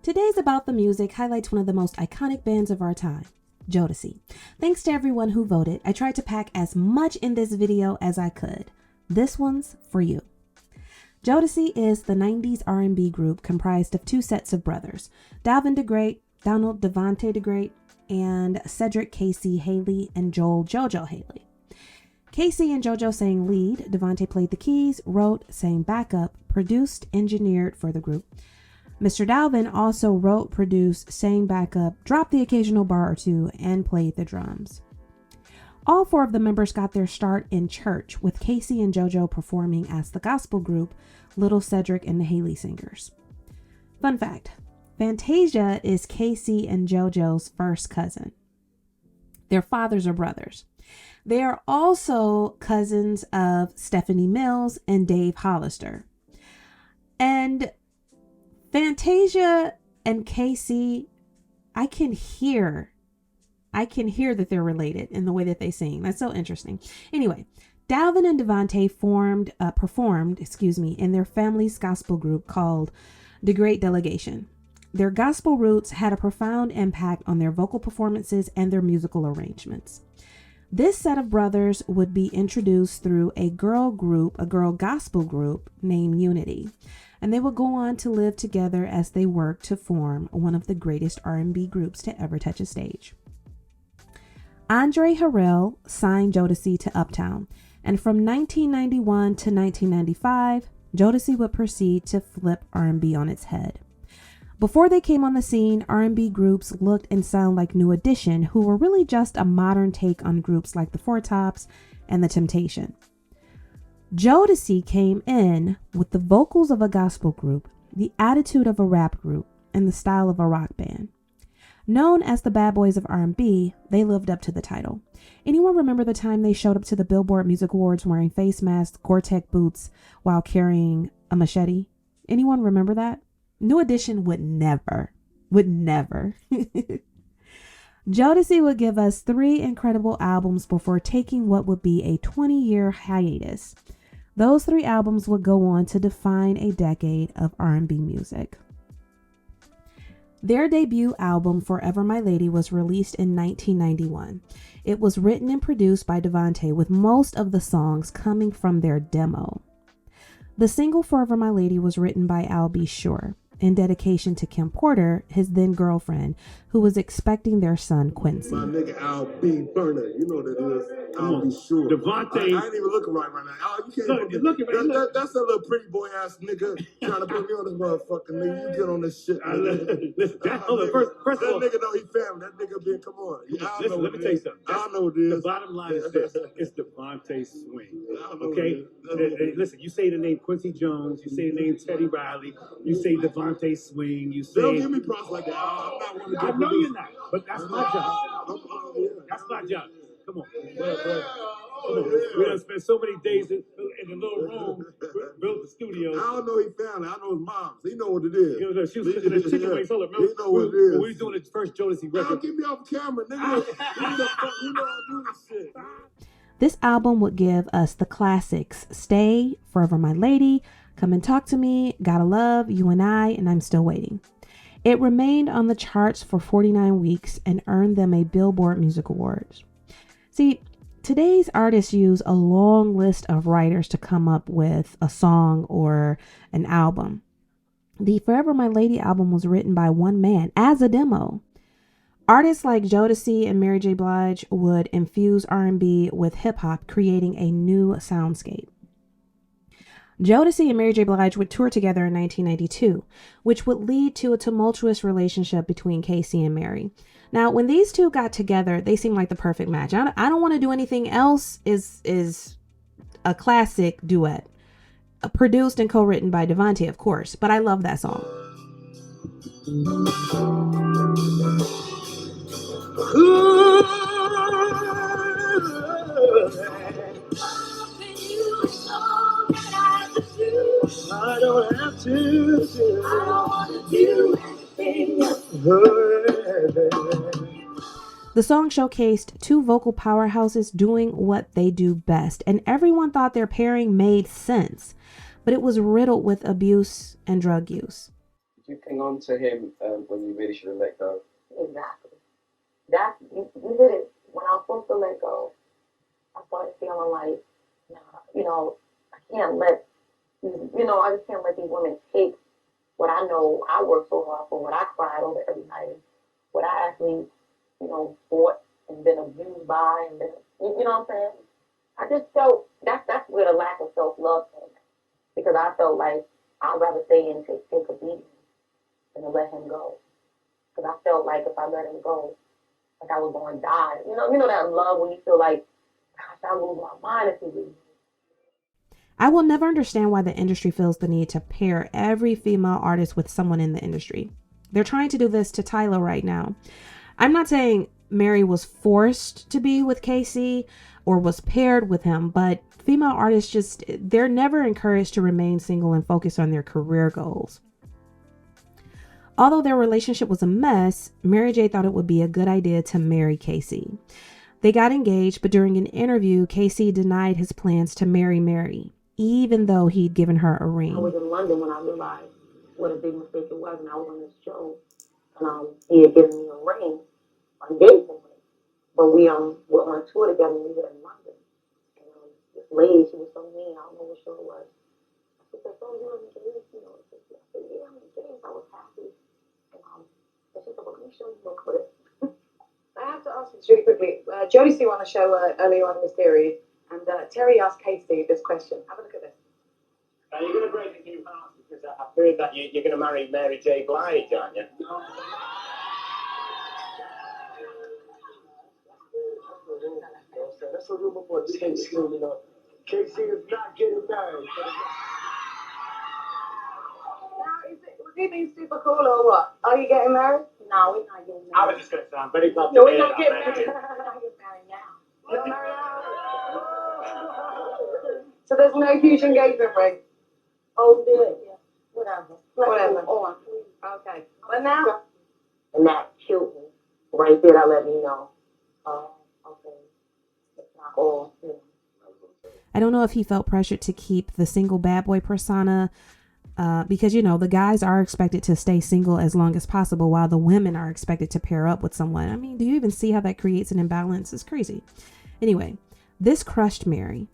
Today's About the Music highlights one of the most iconic bands of our time, Jodeci. Thanks to everyone who voted, I tried to pack as much in this video as I could. This one's for you. Jodeci is the 90s R&B group comprised of two sets of brothers, Dalvin the Great, Donald Devante the Great, and Cedric Casey Haley and Joel Jojo Haley. Casey and Jojo sang lead, Devante played the keys, wrote, sang backup, produced, engineered for the group. Mr. Dalvin also wrote, produced, sang backup, dropped the occasional bar or two, and played the drums. All four of the members got their start in church, with Casey and Jojo performing as the gospel group, Little Cedric and the Haley Singers. Fun fact, Fantasia is Casey and Jojo's first cousin. Their fathers are brothers. They are also cousins of Stephanie Mills and Dave Hollister. And Fantasia and Casey, I can hear that they're related in the way that they sing. That's so interesting. Anyway, Dalvin and Devante performed in their family's gospel group called The Great Delegation. Their gospel roots had a profound impact on their vocal performances and their musical arrangements. This set of brothers would be introduced through a girl gospel group named Unity, and they would go on to live together as they worked to form one of the greatest R&B groups to ever touch a stage. Andre Harrell signed Jodeci to Uptown, and from 1991 to 1995, Jodeci would proceed to flip R&B on its head. Before they came on the scene, R&B groups looked and sound like New Edition, who were really just a modern take on groups like the Four Tops and The Temptation. Jodeci came in with the vocals of a gospel group, the attitude of a rap group, and the style of a rock band. Known as the bad boys of R&B, they lived up to the title. Anyone remember the time they showed up to the Billboard Music Awards wearing face masks, Gore-Tex boots, while carrying a machete? Anyone remember that? New Edition would never. Jodeci would give us 3 incredible albums before taking what would be a 20-year hiatus. Those 3 albums would go on to define a decade of R&B music. Their debut album, Forever My Lady, was released in 1991. It was written and produced by Devante, with most of the songs coming from their demo. The single Forever My Lady was written by Al B. Sure, in dedication to Kim Porter, his then girlfriend, who was expecting their son Quincy. My nigga Al B. Burner, you know what it is. I'll be sure. Devante. I ain't even looking right now. Al, you can't look right. That's a little pretty boy ass nigga trying to put me on this motherfucking nigga. You get on this shit. First that nigga know he family. That nigga been, come on. Listen, let me tell you something. I don't know what it is. The bottom line is this. It's Devante Swing. Okay? Listen, you say the name Quincy Jones. You say the name Teddy Riley. You say Devante Swing. You say... Don't give me props like that. I'm not one to I know you're not, but that's my job. That's my job. Come on. We done spent so many days in the little room, built the studio. I don't know his family. I know his mom. He know what it is. You know, she was cooking the chicken wings. Hold up, he know what it is. We was doing the first Jodeci record. Don't get me off camera, nigga. You know I do this shit. This album would give us the classics, Stay, Forever My Lady, Come and Talk to Me, Gotta Love, You and I, and I'm Still Waiting. It remained on the charts for 49 weeks and earned them a Billboard Music Awards. See, today's artists use a long list of writers to come up with a song or an album. The Forever My Lady album was written by one man as a demo. Artists like Jodeci and Mary J. Blige would infuse R&B with hip hop, creating a new soundscape. Jodeci and Mary J. Blige would tour together in 1992, which would lead to a tumultuous relationship between Casey and Mary. Now, when these two got together, they seemed like the perfect match. I Don't Want to Do Anything Else is a classic duet, produced and co-written by Devante, of course, but I love that song. I don't have to do. I don't want to do anything else. The song showcased two vocal powerhouses doing what they do best, and everyone thought their pairing made sense, but it was riddled with abuse and drug use. you cling on to him when you really should have let go? Exactly. You did it. When I was supposed to let go, I started feeling like, nah, I can't let I just can't let these women take what I know I worked so hard for, what I cried over every night, what I actually, fought and been abused by, and been, you know what I'm saying? I just felt that's where the lack of self love came in, because I felt like I'd rather stay and take a beating than to let him go, because I felt like if I let him go, like I was going to die. You know that love when you feel like, gosh, I lose my mind if he leaves. I will never understand why the industry feels the need to pair every female artist with someone in the industry. They're trying to do this to Tyler right now. I'm not saying Mary was forced to be with Casey or was paired with him, but female artists they're never encouraged to remain single and focus on their career goals. Although their relationship was a mess, Mary J thought it would be a good idea to marry Casey. They got engaged, but during an interview, Casey denied his plans to marry Mary, even though he'd given her a ring. I was in London when I realized what a big mistake it was, and I was on this show, and he had given me a ring, an engagement ring. But we were on tour together, and we were in London. And this lady, she was so mean, I don't know what show it was. She said, "So you're engaged?" I said, "Yeah, I'm engaged." I was happy. And she said, "Well, let me show you a clip." I have to ask this really quickly. Jodeci on the show earlier on in the series, and Terry asked Casey this question. Have a look at this. You're going to break a few hearts because I've heard that you're going to marry Mary J. Blige, aren't you? No. That's a rumor for Casey, Casey is not getting married. Was he being super cool or what? Are you getting married? No, we're not getting married. I was just going to say, I'm very glad No, to we're hear not that, getting Mary. married. We're not getting married now. You're married now? So there's no huge engagement ring? Oh, yeah. Whatever. Whatever. On. Okay. But now? And that killed me. Right there, that let me know. Okay. It's not all, I don't know if he felt pressured to keep the single bad boy persona because, the guys are expected to stay single as long as possible while the women are expected to pair up with someone. I mean, do you even see how that creates an imbalance? It's crazy. Anyway, this crushed Mary.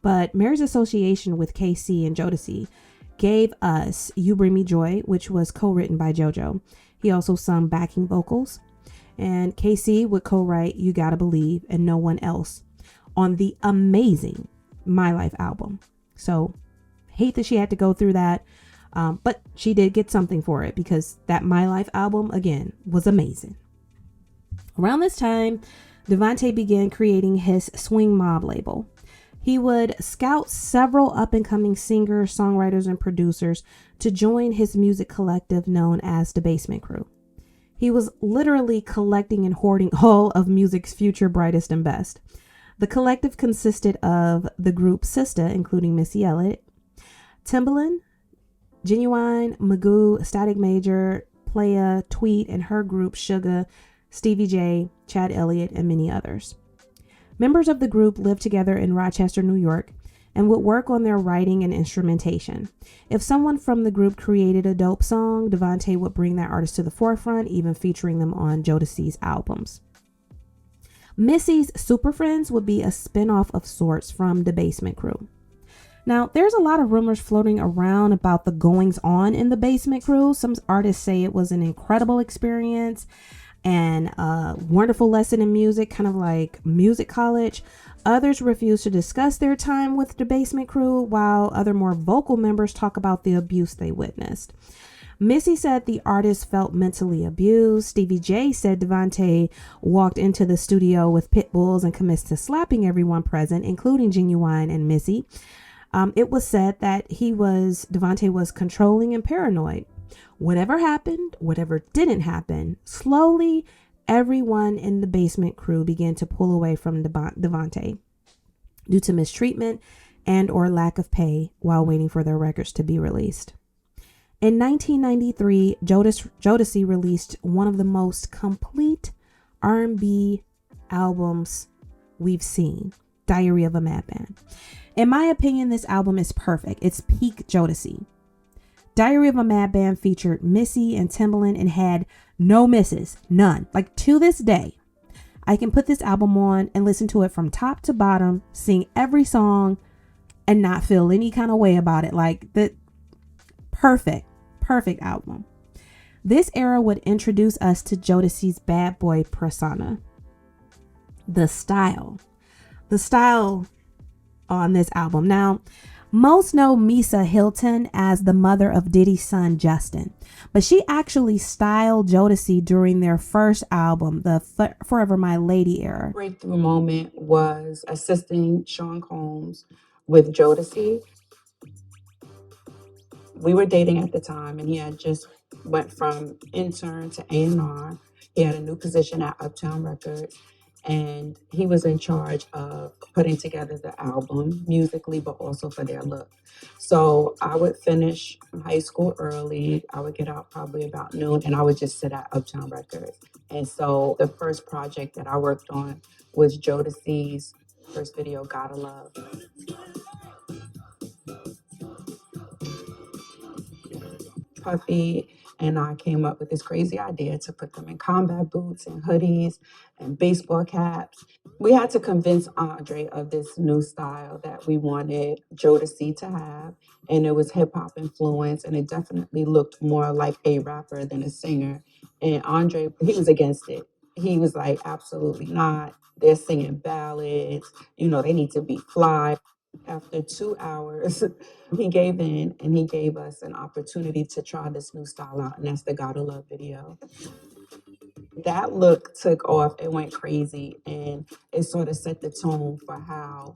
But Mary's association with KC and Jodeci gave us You Bring Me Joy, which was co-written by Jojo. He also sung backing vocals. And KC would co-write You Gotta Believe and No One Else on the amazing My Life album. So hate that she had to go through that. But she did get something for it because that My Life album, again, was amazing. Around this time, Devante began creating his Swing Mob label. He would scout several up-and-coming singers, songwriters, and producers to join his music collective known as the Basement Crew. He was literally collecting and hoarding all of music's future brightest and best. The collective consisted of the group Sista, including Missy Elliott, Timbaland, Genuine, Magoo, Static Major, Playa, Tweet, and her group Suga, Stevie J, Chad Elliott, and many others. Members of the group lived together in Rochester, New York, and would work on their writing and instrumentation. If someone from the group created a dope song, Devante would bring that artist to the forefront, even featuring them on Jodeci's albums. Missy's Super Friends would be a spinoff of sorts from the Basement Crew. Now, there's a lot of rumors floating around about the goings on in the Basement Crew. Some artists say it was an incredible experience and a wonderful lesson in music, kind of like music college. Others refuse to discuss their time with the Basement Crew, while other more vocal members talk about the abuse they witnessed. Missy said the artist felt mentally abused. Stevie J said Devante walked into the studio with pit bulls and commenced to slapping everyone present, including Genuine and Missy. It was said that Devante was controlling and paranoid. Whatever happened, whatever didn't happen, slowly everyone in the Basement Crew began to pull away from Devante due to mistreatment and or lack of pay while waiting for their records to be released. In 1993, Jodeci released one of the most complete R&B albums we've seen, Diary of a Madman. In my opinion, this album is perfect. It's peak Jodeci. Diary of a Madman featured Missy and Timbaland and had no misses, none. Like to this day, I can put this album on and listen to it from top to bottom, sing every song and not feel any kind of way about it. Like the perfect album. This era would introduce us to Jodeci's bad boy persona. The style on this album. Now, most know Misa Hilton as the mother of Diddy's son, Justin, but she actually styled Jodeci during their first album, the Forever My Lady era. Breakthrough moment was assisting Sean Combs with Jodeci. We were dating at the time, and he had just went from intern to A&R. He had a new position at Uptown Records, and he was in charge of putting together the album musically, but also for their look. So I would finish high school early. I would get out probably about noon, and I would just sit at Uptown Records. And so the first project that I worked on was Jodeci's first video, Gotta Love. Puffy and I came up with this crazy idea to put them in combat boots and hoodies and baseball caps. We had to convince Andre of this new style that we wanted Jodeci to have, and it was hip hop influence, and it definitely looked more like a rapper than a singer. And Andre, he was against it. He was like, absolutely not. They're singing ballads. They need to be fly. After 2 hours, he gave in and he gave us an opportunity to try this new style out, and that's the Gotta Love video. That look took off. It went crazy, and it sort of set the tone for how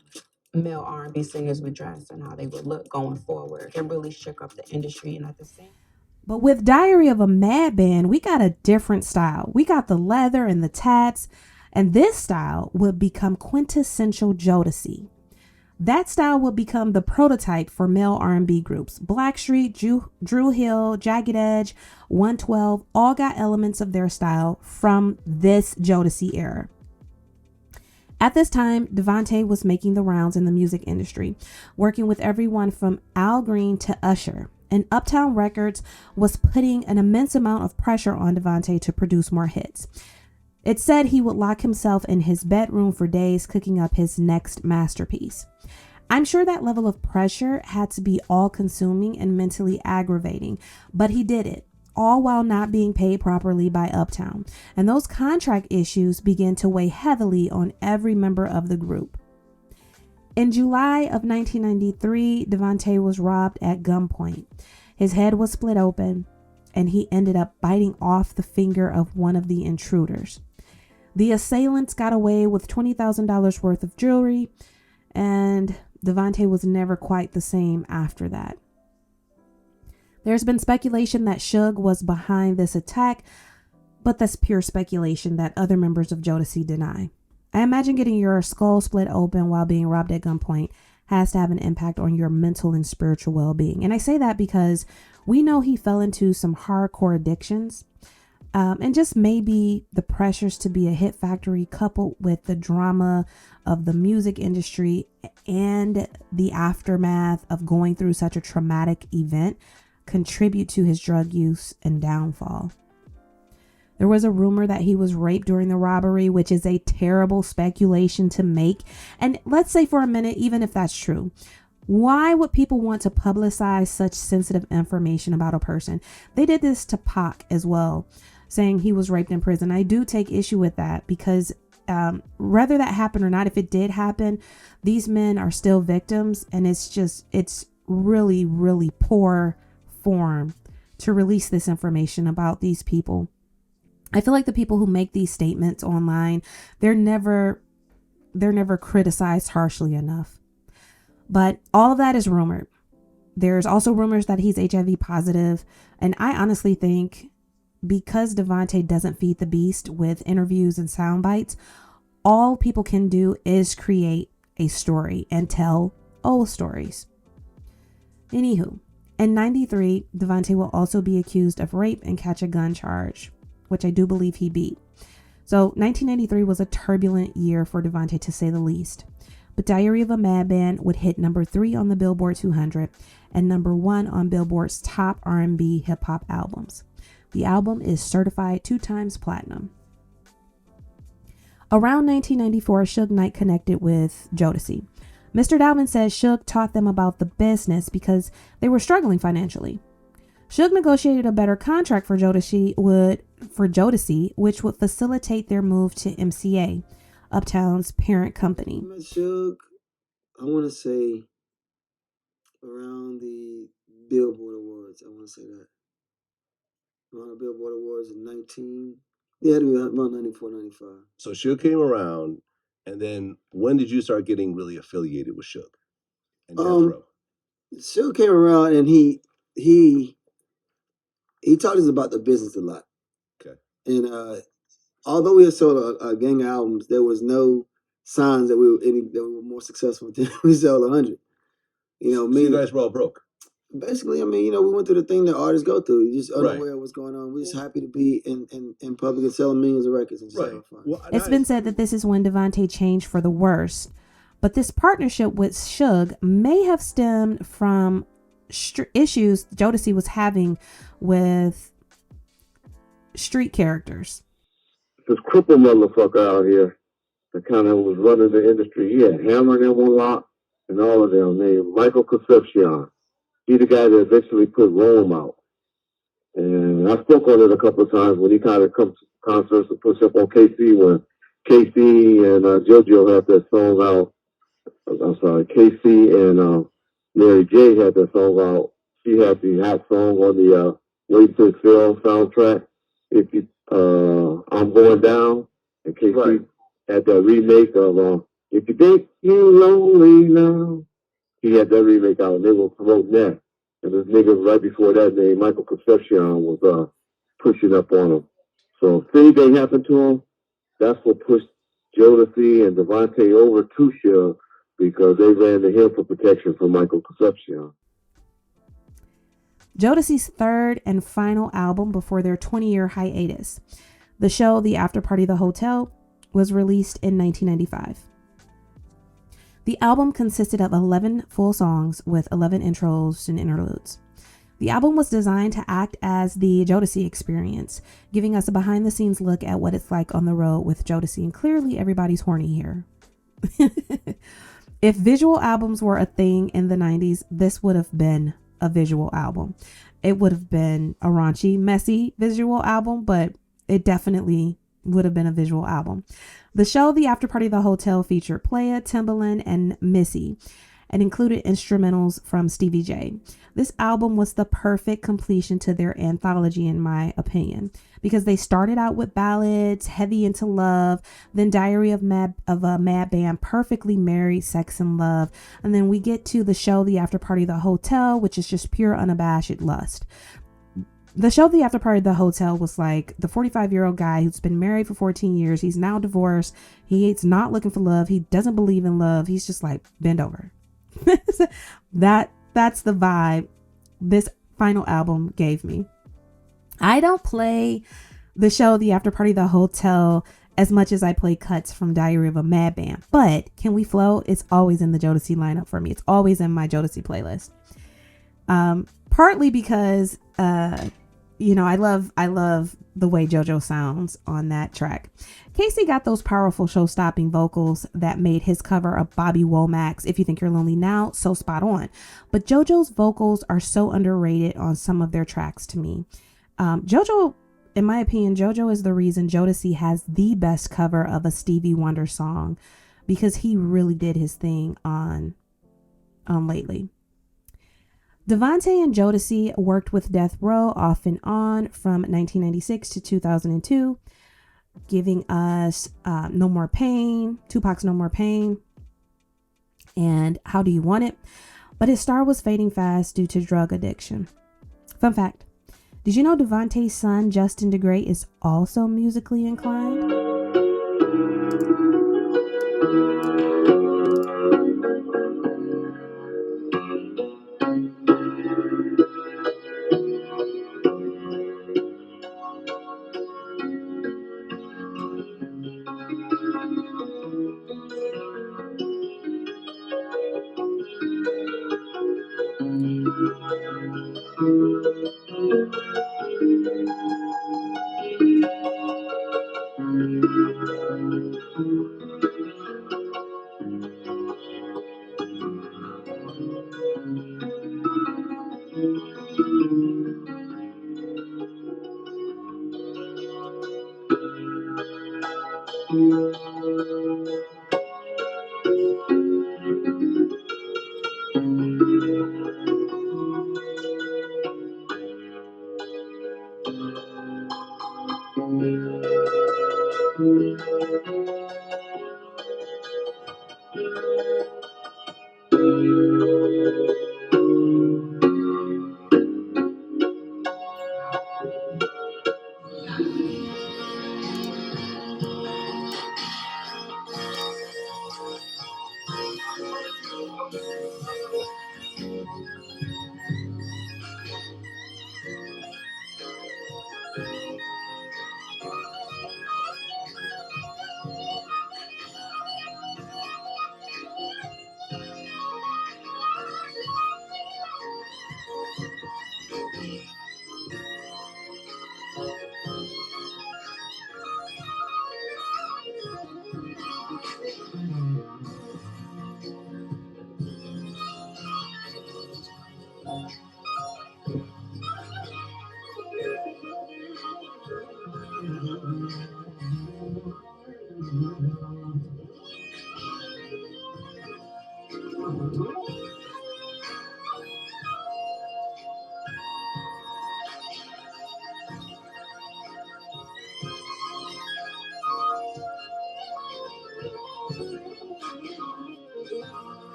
male R&B singers would dress and how they would look going forward. It really shook up the industry, and at the same. But with Diary of a Madman, we got a different style. We got the leather and the tats, and this style would become quintessential Jodeci. That style would become the prototype for male R&B groups. Blackstreet, Drew Hill, Jagged Edge, 112 all got elements of their style from this Jodeci era. At this time, Devante was making the rounds in the music industry, working with everyone from Al Green to Usher. And Uptown Records was putting an immense amount of pressure on Devante to produce more hits. It said he would lock himself in his bedroom for days cooking up his next masterpiece. I'm sure that level of pressure had to be all-consuming and mentally aggravating, but he did it, all while not being paid properly by Uptown. And those contract issues began to weigh heavily on every member of the group. In July of 1993, Devante was robbed at gunpoint. His head was split open, and he ended up biting off the finger of one of the intruders. The assailants got away with $20,000 worth of jewelry, and Devante was never quite the same after that. There's been speculation that Suge was behind this attack, but that's pure speculation that other members of Jodeci deny. I imagine getting your skull split open while being robbed at gunpoint has to have an impact on your mental and spiritual well-being. And I say that because we know he fell into some hardcore addictions. And just maybe the pressures to be a hit factory coupled with the drama of the music industry and the aftermath of going through such a traumatic event contribute to his drug use and downfall. There was a rumor that he was raped during the robbery, which is a terrible speculation to make. And let's say for a minute, even if that's true, why would people want to publicize such sensitive information about a person? They did this to Pac as well, saying he was raped in prison. I do take issue with that because whether that happened or not, if it did happen, these men are still victims. And it's really, really poor form to release this information about these people. I feel like the people who make these statements online, they're never criticized harshly enough. But all of that is rumored. There's also rumors that he's HIV positive. And I honestly think because Devante doesn't feed the beast with interviews and sound bites, all people can do is create a story and tell old stories. Anywho, in 93, Devante will also be accused of rape and catch a gun charge, which I do believe he beat. So 1993 was a turbulent year for Devante, to say the least. But Diary of a Madman would hit number 3 on the Billboard 200 and #1 on Billboard's top R&B hip hop albums. The album is certified 2 times platinum. Around 1994, Suge Knight connected with Jodeci. Mr. Dalvin says Suge taught them about the business because they were struggling financially. Suge negotiated a better contract for Jodeci, which would facilitate their move to MCA, Uptown's parent company. I met Suge, I want to say, around the Billboard Awards. I want to say that. Around the Billboard Awards in 19... Yeah, it was around 94, 95. So Suge came around, and then when did you start getting really affiliated with Suge and Death Row? Suge came around, and he taught us about the business a lot. Okay. And although we had sold a gang of albums, there was no signs that we were more successful than we sold 100. So you guys were all broke. Basically, I mean, we went through the thing that artists go through. You just unaware of what's going on. We're just happy to be in public and selling millions of records and just having fun. Well, it's been said that this is when Devante changed for the worst, but this partnership with Suge may have stemmed from issues Jodeci was having with street characters. This crippled motherfucker out here that kind of was running the industry. He had Hammer and them on lock and all of them named Michael Concepcion. He's the guy that eventually put Rome out. And I spoke on it a couple of times when he kind of comes to concerts to push up on KC when KC and Jojo had that song out. I'm sorry, KC and Mary J had that song out. She had the hot song on the Wait to Excel soundtrack. If you, I'm Going Down. And KC had that remake of If You Think You Lonely Now. He had that remake out, and they were promoting that. And this nigga right before that named Michael Concepcion was pushing up on him. So if anything happened to him, that's what pushed Jodeci and Devante over to Suge because they ran to him for protection from Michael Concepcion. Jodeci's third and final album before their 20-year hiatus. The show, The Afterparty, The Hotel, was released in 1995. The album consisted of 11 full songs with 11 intros and interludes. The album was designed to act as the Jodeci experience, giving us a behind-the-scenes look at what it's like on the road with Jodeci, and clearly everybody's horny here. If visual albums were a thing in the 90s, this would have been a visual album. It would have been a raunchy, messy visual album, but it definitely would have been a visual album. The show, The Afterparty, The Hotel, featured Playa, Timbaland, and Missy, and included instrumentals from Stevie J. This album was the perfect completion to their anthology, in my opinion, because they started out with ballads, Heavy Into Love, then Diary of a Mad Band, Perfectly Married, Sex and Love, and then we get to the show, The Afterparty, The Hotel, which is just pure unabashed lust. The show, The Afterparty, The Hotel, was like the 45-year-old guy who's been married for 14 years. He's now divorced. He's not looking for love. He doesn't believe in love. He's just like, bend over. That's the vibe this final album gave me. I don't play the show, The Afterparty, The Hotel as much as I play cuts from Diary of a Mad Band. But Can We Flow? It's always in the Jodeci lineup for me. It's always in my Jodeci playlist. Partly because I love the way Jojo sounds on that track. Casey got those powerful show-stopping vocals that made his cover of Bobby Womack's If You Think You're Lonely Now so spot on. But Jojo's vocals are so underrated on some of their tracks to me. Jojo, in my opinion, Jojo is the reason Jodeci has the best cover of a Stevie Wonder song, because he really did his thing on Lately. Devante and Jodeci worked with Death Row off and on from 1996 to 2002, giving us No More Pain, Tupac's No More Pain, and How Do You Want It? But his star was fading fast due to drug addiction. Fun fact, did you know Devante's son, Justin DeGray, is also musically inclined?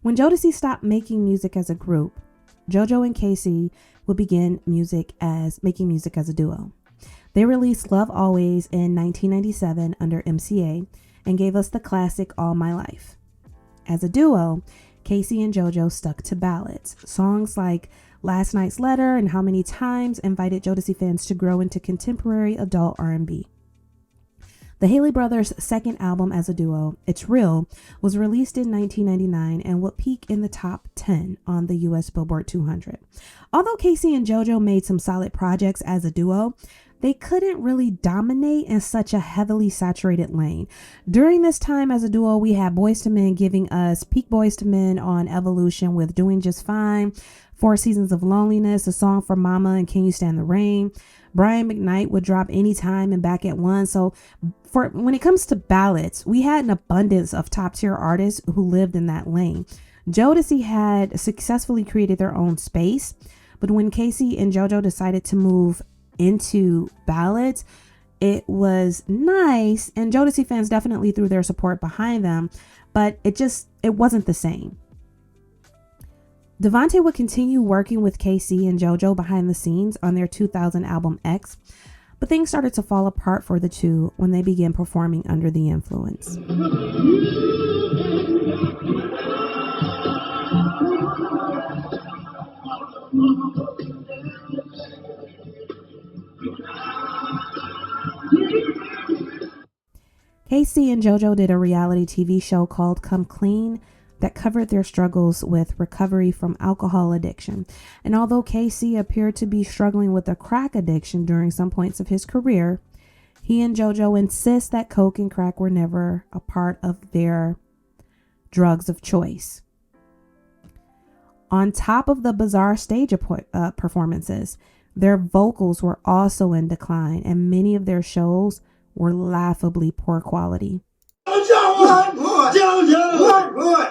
When Jodeci stopped making music as a group, Jojo and Casey would begin making music as a duo. They released Love Always in 1997 under MCA and gave us the classic All My Life. As a duo, Casey and Jojo stuck to ballads. Songs like Last Night's Letter and How Many Times invited Jodeci fans to grow into contemporary adult R&B. The Haley Brothers' second album as a duo, It's Real, was released in 1999 and would peak in the top 10 on the US Billboard 200. Although Casey and Jojo made some solid projects as a duo, they couldn't really dominate in such a heavily saturated lane. During this time as a duo, we had Boyz II Men giving us peak Boyz II Men on Evolution with Doing Just Fine, 4 Seasons of Loneliness, a song for Mama and Can You Stand the Rain. Brian McKnight would drop Anytime and Back at One. So when it comes to ballads, we had an abundance of top tier artists who lived in that lane. Jodeci had successfully created their own space, but when Casey and Jojo decided to move into ballads, it was nice, and Jodeci fans definitely threw their support behind them, but it wasn't the same. Devante would continue working with Casey and Jojo behind the scenes on their 2000 album X, but things started to fall apart for the two when they began performing under the influence. Casey and Jojo did a reality TV show called Come Clean that covered their struggles with recovery from alcohol addiction. And although Casey appeared to be struggling with a crack addiction during some points of his career, he and Jojo insist that coke and crack were never a part of their drugs of choice. On top of the bizarre stage performances, their vocals were also in decline, and many of their shows were laughably poor quality. Jojo,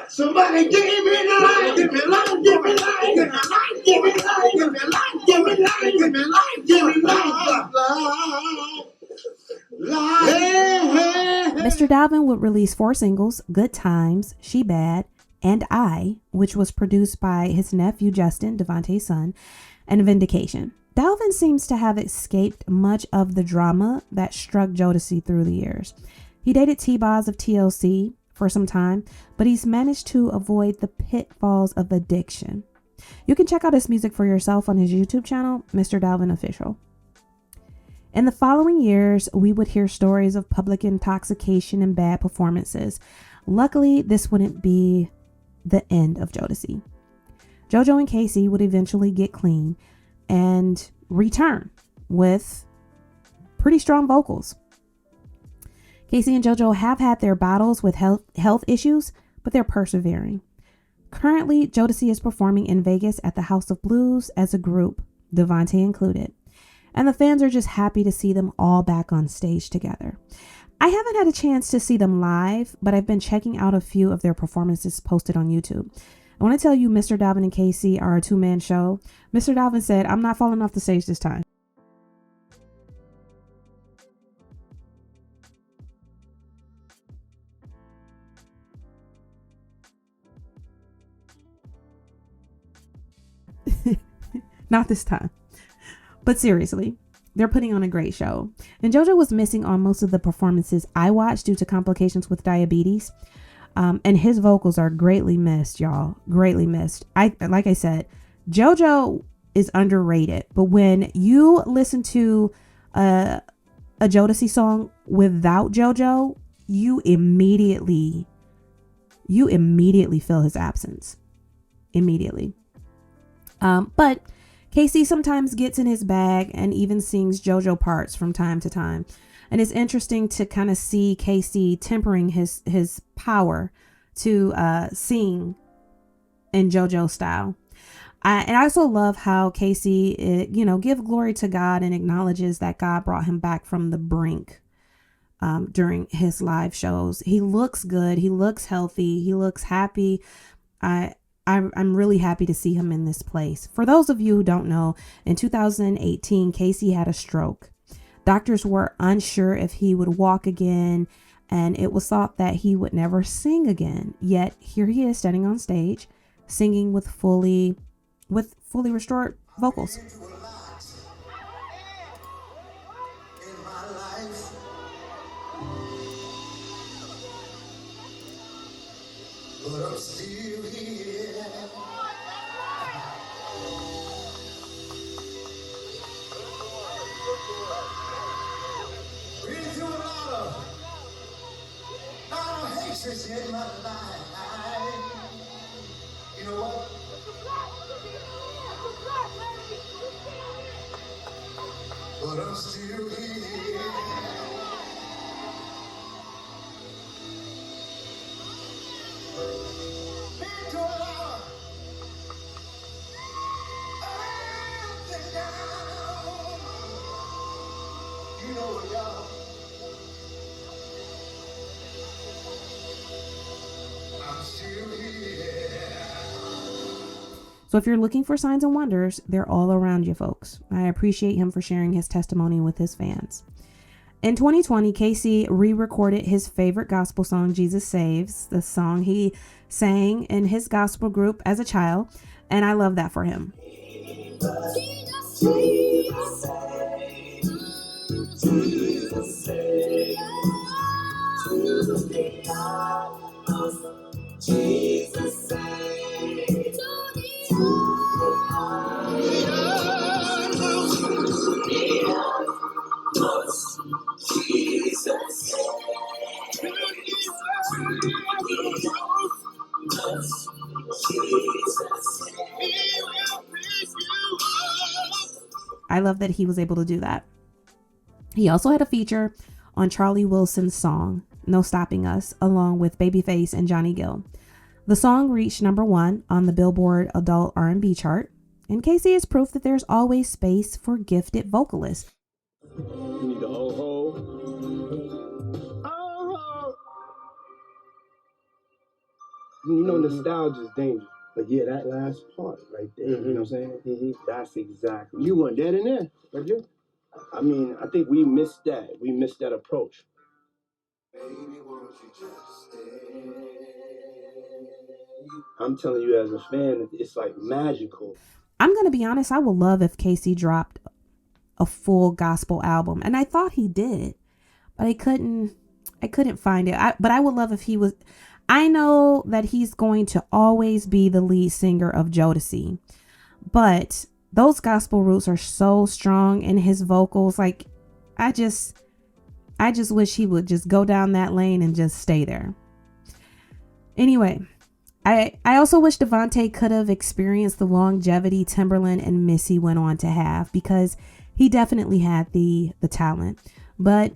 somebody give me life, give me life, give me life, give me life, give me life, give me life, give me life, give me life, give me life. Mr. Dalvin would release 4 singles: Good Times, She Bad, and I, which was produced by his nephew Justin, Devante's son, and Vindication. Dalvin seems to have escaped much of the drama that struck Jodeci through the years. He dated T-Boz of TLC for some time, but he's managed to avoid the pitfalls of addiction. You can check out his music for yourself on his YouTube channel, Mr. Dalvin Official. In the following years, we would hear stories of public intoxication and bad performances. Luckily, this wouldn't be the end of Jodeci. Jojo and Casey would eventually get clean and return with pretty strong vocals. Casey and Jojo have had their battles with health issues, but they're persevering. Currently, Jodeci is performing in Vegas at the House of Blues as a group, Devante included. And the fans are just happy to see them all back on stage together. I haven't had a chance to see them live, but I've been checking out a few of their performances posted on YouTube. I want to tell you, Mr. Dalvin and Casey are a two-man show. Mr. Dalvin said, "I'm not falling off the stage this time." Not this time. But seriously, they're putting on a great show. And Jojo was missing on most of the performances I watched due to complications with diabetes. And his vocals are greatly missed, y'all. Greatly missed. Like I said, Jojo is underrated. But when you listen to a Jodeci song without Jojo, you immediately feel his absence. Immediately. But Casey sometimes gets in his bag and even sings JoJo parts from time to time. And it's interesting to kind of see Casey tempering his power to sing in JoJo style. And I also love how Casey, give glory to God and acknowledges that God brought him back from the brink during his live shows. He looks good. He looks healthy. He looks happy. I'm really happy to see him in this place. For those of you who don't know, in 2018, Casey had a stroke. Doctors were unsure if he would walk again, and it was thought that he would never sing again. Yet here he is standing on stage, singing with fully restored vocals. But I'm still here. Been through a lot of hatred in my life. You know what? But I'm still here. Been through a lot up and down. You know what, y'all? I'm still here. So if you're looking for signs and wonders, they're all around you, folks. I appreciate him for sharing his testimony with his fans. In 2020, Casey re-recorded his favorite gospel song, Jesus Saves, the song he sang in his gospel group as a child, and I love that for him. Jesus, Jesus, Jesus, Jesus, I love that he was able to do that. He also had a feature on Charlie Wilson's song, No Stopping Us, along with Babyface and Johnny Gill. The song reached ¡1 on the Billboard Adult R&B chart, and Casey is proof that there's always space for gifted vocalists. You need the oh-ho. Oh-ho. You know, nostalgia is dangerous. But yeah, that last part right there, you know what I'm saying? Mm-hmm. That's exactly. You weren't dead in there, right there? I mean, I think we missed that. We missed that approach. Baby, won't you just stay? I'm telling you as a fan, it's like magical. I'm going to be honest, I would love if Casey dropped a full gospel album. And I thought he did, but I couldn't find it. But I would love if he was. I know that he's going to always be the lead singer of Jodeci, but those gospel roots are so strong in his vocals. Like, I just wish he would just go down that lane and just stay there. Anyway, I also wish Devante could have experienced the longevity Timberland and Missy went on to have, because he definitely had the talent. But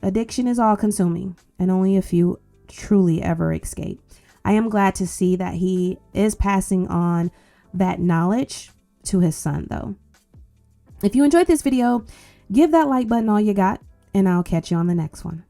addiction is all consuming and only a few truly ever escape. I am glad to see that he is passing on that knowledge to his son, though. If you enjoyed this video, give that like button all you got, and I'll catch you on the next one.